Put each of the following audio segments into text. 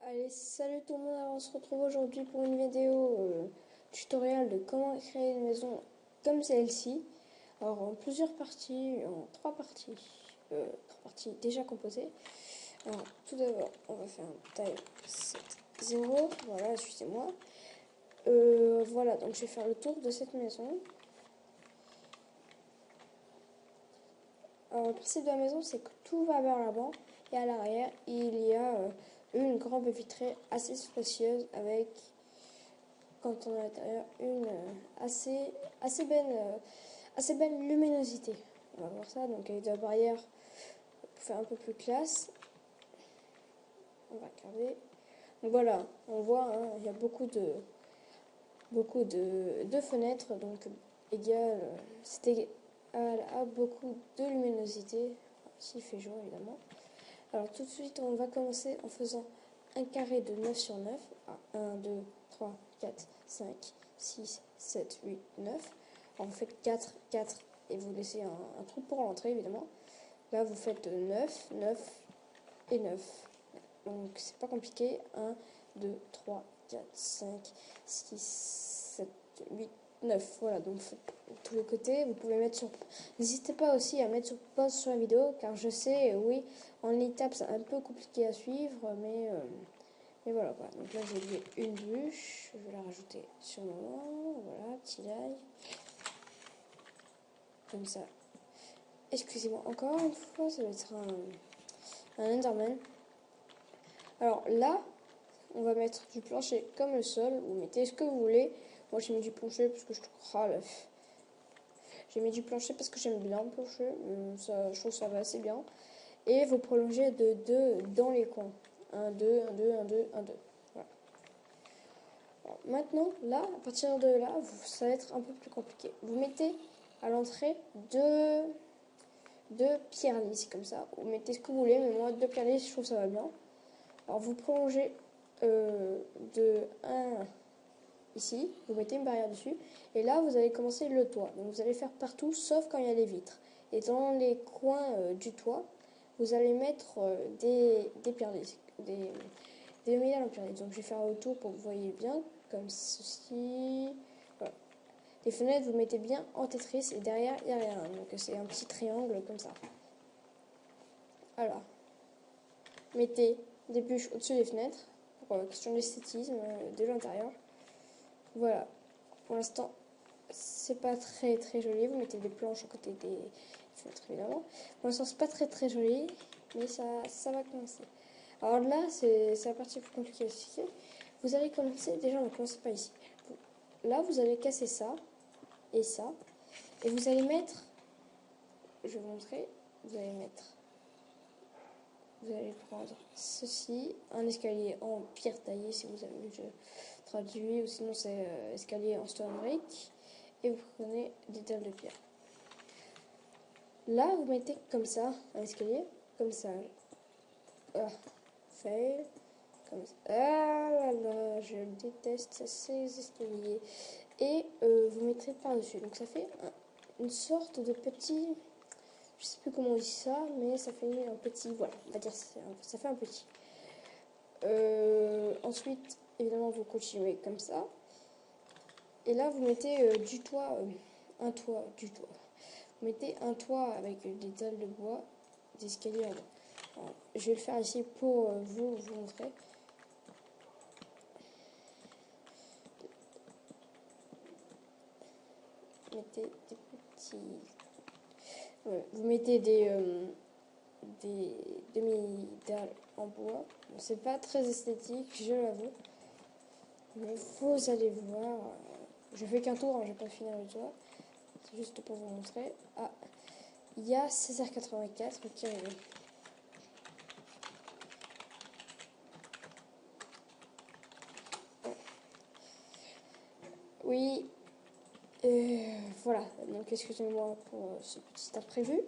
Allez, salut tout le monde, alors on se retrouve aujourd'hui pour une vidéo tutoriel de comment créer une maison comme celle-ci. Alors en plusieurs parties, en trois parties déjà composées. Alors tout d'abord, on va faire un taille 7 0, voilà, suivez-moi. Voilà, donc je vais faire le tour de cette maison. Alors le principe de la maison, c'est que tout va vers l'avant et à l'arrière, il y a une grande baie vitrée assez spacieuse avec, quand on est à l'intérieur, une assez belle luminosité. On va voir ça, donc avec de la barrière pour faire un peu plus classe. On va regarder. Donc voilà, on voit, hein, il y a beaucoup de fenêtres, donc égal, c'est égal à beaucoup de luminosité, s'il fait jour évidemment. Alors tout de suite, on va commencer en faisant un carré de 9 sur 9. 1, 2, 3, 4, 5, 6, 7, 8, 9. Alors vous faites 4, 4 et vous laissez un trou pour l'entrée évidemment. Là vous faites 9, 9 et 9. Donc c'est pas compliqué. 1, 2, 3, 4, 5, 6, 7, 8, 9. Voilà, donc faites tous les côtés. Vous pouvez mettre sur... N'hésitez pas aussi à mettre sur pause sur la vidéo, car je sais, oui, en étapes c'est un peu compliqué à suivre, mais voilà quoi. Donc là j'ai lié une bûche, je vais la rajouter sur le moment. Voilà, petit ail. Comme ça. Excusez-moi, encore une fois, ça va être un Enderman. Alors là, on va mettre du plancher comme le sol. Vous mettez ce que vous voulez. Moi j'ai mis du plancher parce que je trouve j'ai mis du plancher parce que j'aime bien le plancher. Ça, je trouve que ça va assez bien. Et vous prolongez de 2 dans les coins. 1, 2, 1, 2, 1, 2, 1, 2. Voilà. Alors, maintenant, là, à partir de là, ça va être un peu plus compliqué. Vous mettez à l'entrée deux pierres lisses comme ça. Vous mettez ce que vous voulez, mais moi, 2 pierres lisses, je trouve que ça va bien. Alors, vous prolongez de 1 ici, vous mettez une barrière dessus, et là vous allez commencer le toit. Donc vous allez faire partout sauf quand il y a les vitres. Et dans les coins du toit, vous allez mettre des pierres lisses, des demi-dalles en pierre lisse. Donc je vais faire autour pour que vous voyez bien, comme ceci. Voilà. Les fenêtres, vous mettez bien en Tetris, et derrière il n'y a rien. Donc c'est un petit triangle comme ça. Alors, mettez des bûches au-dessus des fenêtres, pour question d'esthétisme de l'intérieur. Voilà, pour l'instant, c'est pas très joli. Vous mettez des planches à côté des fenêtres évidemment. Pour l'instant, c'est pas très joli, mais ça va commencer. Alors là, c'est la partie plus compliquée à expliquer. Vous allez commencer, déjà on va commencer par ici. Là, vous allez casser ça et ça, et vous allez mettre, je vais vous montrer, vous allez prendre ceci, un escalier en pierre taillée si vous avez vu, je traduis, ou sinon c'est escalier en stone brick, et vous prenez des dalles de pierre. Là, vous mettez comme ça un escalier, comme ça. Ah, fail. Comme ça. Ah là là, je déteste ces escaliers. Et vous mettrez par-dessus. Donc ça fait une sorte de petit... Je sais plus comment on dit ça, mais ça fait un petit... Voilà, on va dire ça fait un petit. Ensuite, évidemment, vous continuez comme ça. Et là, vous mettez du toit, du toit. Vous mettez un toit avec des dalles de bois, des escaliers en bois. Alors, je vais le faire ici pour vous montrer. Mettez des petits... Ouais, vous mettez des demi-dalles en bois. Bon, c'est pas très esthétique, je l'avoue. Mais vous allez voir. Je fais qu'un tour, hein, je vais pas finir le toit. C'est juste pour vous montrer. Ah, il y a César 84 qui arrive. Oui, voilà, donc excusez-moi pour ce petit imprévu.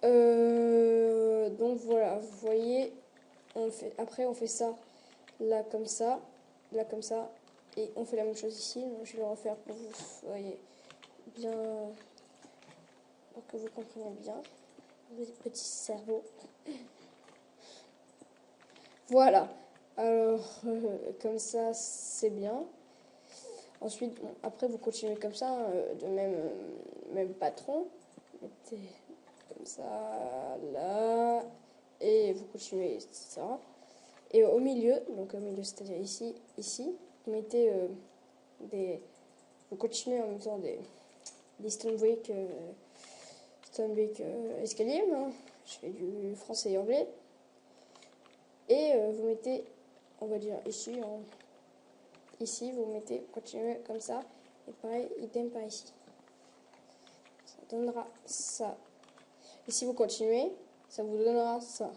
Donc voilà, vous voyez, après on fait ça, là comme ça, et on fait la même chose ici. Donc je vais le refaire pour vous voyez bien, pour que vous compreniez bien, petit cerveau. Voilà. Alors, comme ça, c'est bien. Ensuite, bon, après, vous continuez comme ça, hein, de même patron. Mettez comme ça, là, et vous continuez, etc. Et au milieu, donc au milieu, c'est-à-dire ici, vous mettez vous continuez en mettant des stone brick escalier. Hein. Je fais du français et anglais. Et vous mettez, on va dire ici, hein, ici, vous mettez, continuez comme ça. Et pareil, idem par ici. Ça donnera ça. Et si vous continuez, ça vous donnera ça.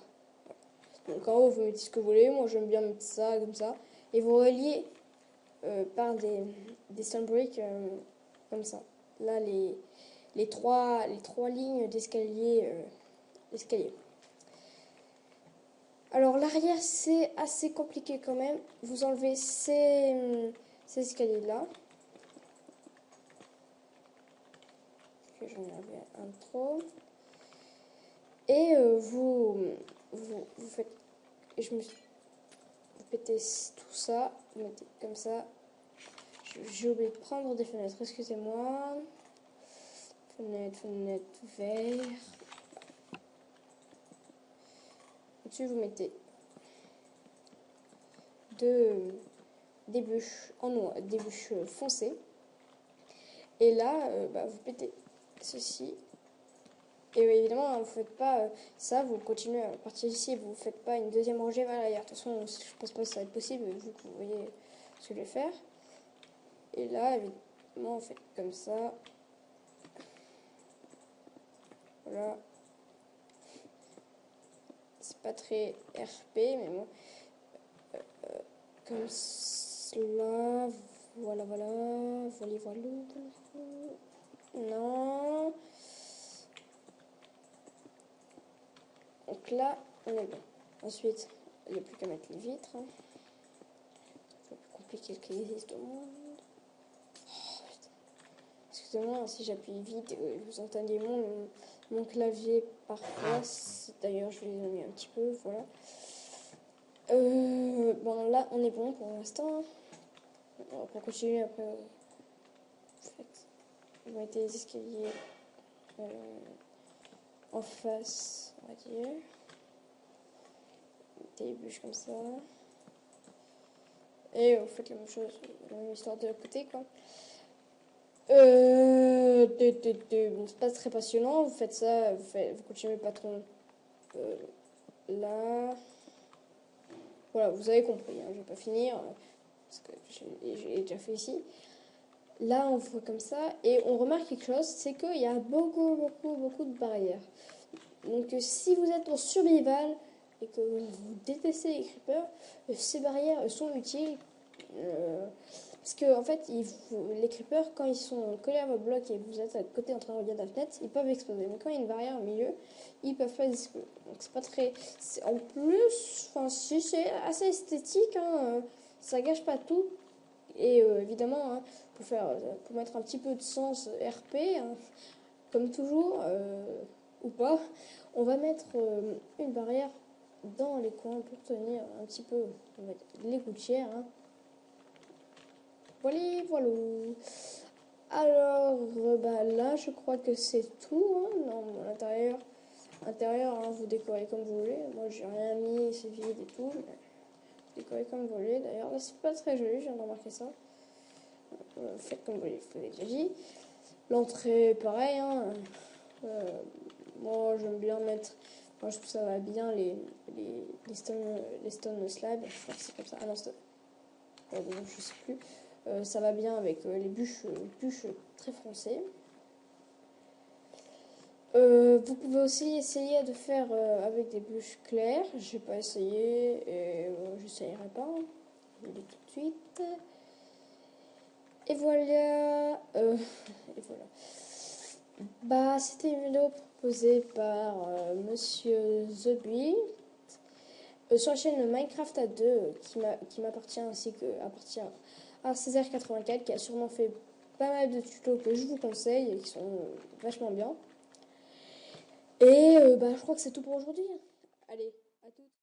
Donc en haut, vous mettez ce que vous voulez. Moi, j'aime bien mettre ça, comme ça. Et vous reliez par des stone bricks comme ça. Là, les trois lignes d'escalier. Alors l'arrière, c'est assez compliqué quand même. Vous enlevez ces escaliers-là. J'en avais un trop. Et vous faites... vous pétez tout ça. Vous mettez comme ça. J'ai oublié de prendre des fenêtres, excusez-moi. Fenêtre, vert. Au-dessus, vous mettez des bûches en noir, des bûches foncées. Et là, vous pétez ceci. Et évidemment, vous ne faites pas ça, vous continuez à partir d'ici, vous ne faites pas une deuxième rangée vers l'arrière. De toute façon, je ne pense pas que ça va être possible, vu que vous voyez ce que je vais faire. Et là, évidemment, on fait comme ça. Voilà. C'est pas très RP, mais bon. Comme cela. Voilà. Non. Donc là, on est bon. Ensuite, il n'y a plus qu'à mettre les vitres. Hein. C'est plus compliqué qu'il existe au monde. Oh, excusez-moi si j'appuie vite, vous entendez mon clavier parfois. D'ailleurs, je vais l'éloigner un petit peu. Voilà. Bon, là, on est bon pour l'instant. On va continuer après. En fait, vous mettez les escaliers en face, on va dire. Des bûches comme ça. Et vous faites la même chose, la même histoire de l'autre côté, quoi. Bon, c'est pas très passionnant, vous faites ça, vous continuez le patron là. Voilà, vous avez compris, hein, je vais pas finir, parce que j'ai déjà fait ici. Là, on voit comme ça, et on remarque quelque chose, c'est qu'il y a beaucoup de barrières. Donc si vous êtes en survival et que vous détestez les creepers, ces barrières sont utiles. Parce que en fait, les creepers, quand ils sont collés à votre bloc et vous êtes à côté en train de regarder la fenêtre, ils peuvent exploser. Mais quand il y a une barrière au milieu, ils peuvent pas exploser. Donc c'est pas très... En plus, si c'est assez esthétique, hein, ça gâche pas tout. Et évidemment, hein, pour mettre un petit peu de sens RP, hein, comme toujours, ou pas, on va mettre une barrière dans les coins pour tenir un petit peu les gouttières. Hein. Voilà. Alors, là, je crois que c'est tout. Hein, dans l'intérieur. Intérieur, hein, vous décorez comme vous voulez. Moi, j'ai rien mis, c'est vide et tout. Mais vous décorez comme vous voulez. D'ailleurs, là, c'est pas très joli, je viens de remarquer ça. Faites comme vous voulez, je vous l'ai déjà dit. L'entrée, pareil. Hein, moi, j'aime bien mettre... Moi, je trouve ça va bien, les stone slabs. Je crois que c'est comme ça. Ah non, je sais plus. Ça va bien avec les bûches très foncées. Vous pouvez aussi essayer de faire avec des bûches claires. Je n'ai pas essayé et je n'essayerai pas. Je le dis tout de suite. Et voilà. Et voilà. C'était une vidéo proposée par Monsieur The Build sur la chaîne Minecraft à 2 qui m'appartient ainsi qu'appartient à Césaire84 qui a sûrement fait pas mal de tutos que je vous conseille et qui sont vachement bien. Et je crois que c'est tout pour aujourd'hui. Allez.